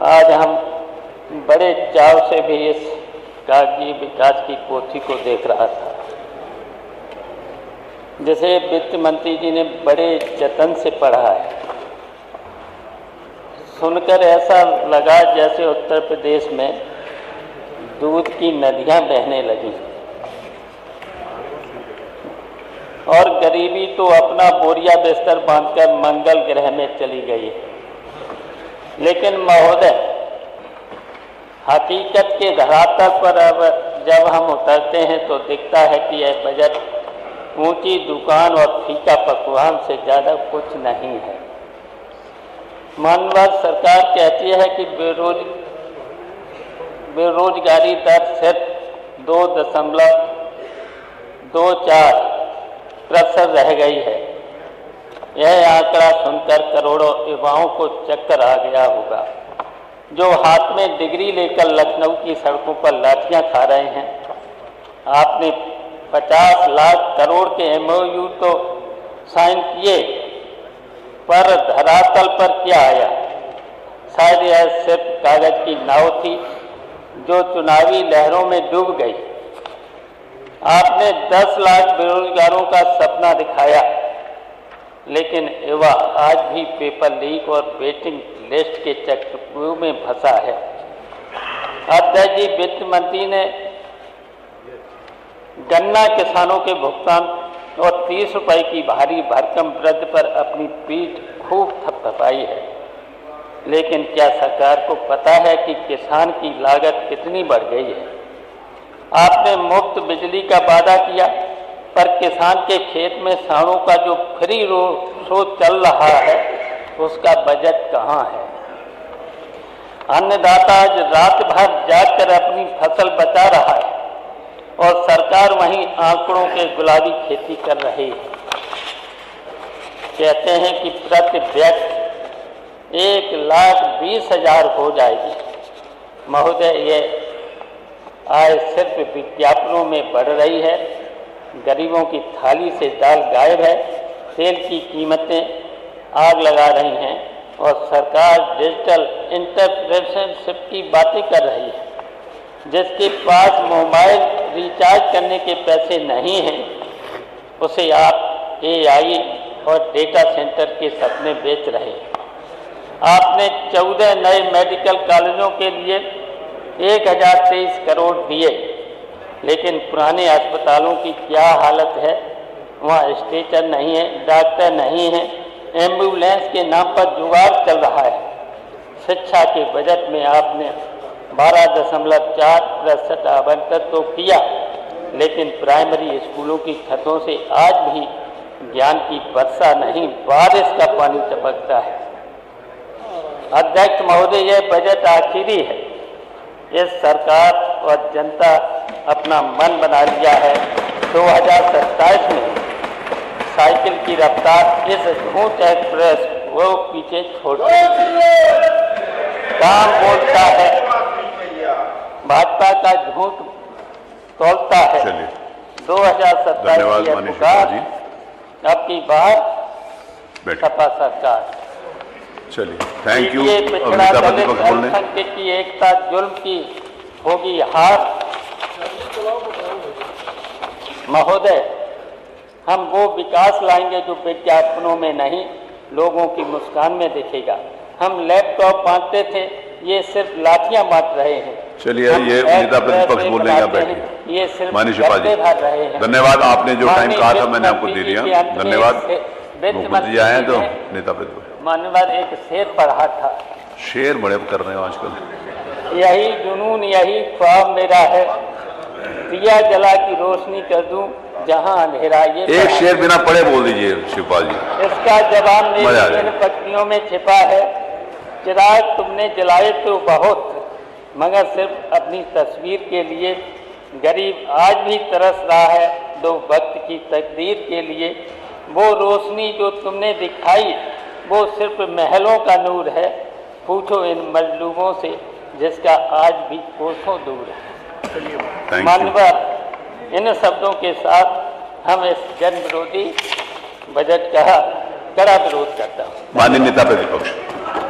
आज हम बड़े चाव से भी इस कागजी विकास की पोथी को देख रहा था, जिसे वित्त मंत्री जी ने बड़े जतन से पढ़ा है। सुनकर ऐसा लगा जैसे उत्तर प्रदेश में दूध की नदियां बहने लगी और गरीबी तो अपना बोरिया बिस्तर बांधकर मंगल ग्रह में चली गई है। लेकिन महोदय, हकीकत के धरातल पर अब जब हम उतरते हैं तो दिखता है कि यह बजट ऊंची दुकान और फीका पकवान से ज़्यादा कुछ नहीं है। मानवर सरकार कहती है कि बेरोजगारी दर सिर्फ 2.24% रह गई है। यह आंकड़ा सुनकर करोड़ों युवाओं को चक्कर आ गया होगा, जो हाथ में डिग्री लेकर लखनऊ की सड़कों पर लाठियां खा रहे हैं। आपने 50 लाख करोड़ के MOU तो साइन किए, पर धरातल पर क्या आया? शायद यह सिर्फ कागज की नाव थी जो चुनावी लहरों में डूब गई। आपने 10 लाख बेरोजगारों का सपना दिखाया, लेकिन युवा आज भी पेपर लीक और वेटिंग लिस्ट के चक्रव्यूह में फंसा है। अध्यक्ष जी, वित्त मंत्री ने गन्ना किसानों के भुगतान और 30 रुपए की भारी भरकम वृद्धि पर अपनी पीठ खूब थपथपाई है। लेकिन क्या सरकार को पता है कि किसान की लागत कितनी बढ़ गई है? आपने मुफ्त बिजली का वादा किया, पर किसान के खेत में सांडों का जो फ्री शो चल रहा है, उसका बजट कहाँ है? अन्नदाता आज रात भर जागकर अपनी फसल बचा रहा है और सरकार वहीं आंकड़ों के गुलाबी खेती कर रही है। कहते हैं कि प्रति व्यक्ति 1,20,000 हो जाएगी। महोदय, ये आय सिर्फ विज्ञापनों में बढ़ रही है। गरीबों की थाली से दाल गायब है, तेल की कीमतें आग लगा रही हैं और सरकार डिजिटल इंटरप्रेन्योरशिप की बातें कर रही है। जिसके पास मोबाइल रिचार्ज करने के पैसे नहीं हैं, उसे आप AI और डेटा सेंटर के सपने बेच रहे हैं। आपने 14 नए मेडिकल कॉलेजों के लिए 1023 करोड़ दिए, लेकिन पुराने अस्पतालों की क्या हालत है? वहाँ स्ट्रेचर नहीं है, डॉक्टर नहीं है, एम्बुलेंस के नाम पर जुगाड़ चल रहा है। शिक्षा के बजट में आपने 12.4% आवंटन तो किया, लेकिन प्राइमरी स्कूलों की छतों से आज भी ज्ञान की वर्षा नहीं, बारिश का पानी टपकता है। अध्यक्ष महोदय, यह बजट आखिरी है। इस सरकार और जनता अपना मन बना लिया है। 2027 में साइकिल की रफ्तार इस झूठ एक्सप्रेस वो पीछे छोड़ काम बोलता है, भाजपा का झूठ तोलता है। 2027 की पुकार, अब की बार सपा सरकार। चलिए, थैंक यू। पिछड़ा दलित अल्पसंख्यक की एकता जुल्म की होगी हार। महोदय, हम वो विकास लाएंगे जो विज्ञापनों में नहीं, लोगों की मुस्कान में दिखेगा। हम लैपटॉप बांटते थे, ये सिर्फ लाठियां बांट रहे हैं। चलिए, ये नेता प्रतिपक्ष बोल रहे हैं, बैठिए। ये सिर्फ माननीय शिपा जी, रहे हैं। धन्यवाद। आपने जो टाइम कहा था मैंने आपको दे दिया। धन्यवाद। मुख्यमंत्री आए हैं तो नेता प्रतिपक्ष। माननीय, एक शेर पढ़ा था। शेर बड़े कर रहे हो आजकल। यही जुनून, यही ख्वाब मेरा है, दिया जला की रोशनी कर दूं जहां अंधेरा। ये एक शेर बिना पढ़े बोल दीजिए शिपा जी। इसका जवाब मेरी इन पत्तियों में छिपा है। चिराग तुमने जलाए तो बहुत, मगर सिर्फ अपनी तस्वीर के लिए। गरीब आज भी तरस रहा है 2 वक्त की तकदीर के लिए। वो रोशनी जो तुमने दिखाई, वो सिर्फ महलों का नूर है। पूछो इन मजलूमों से जिसका आज भी कोसों दूर है। माननीय, इन शब्दों के साथ हम इस जन विरोधी बजट का कड़ा विरोध करता हूँ। माननीय नेता प्रतिपक्ष।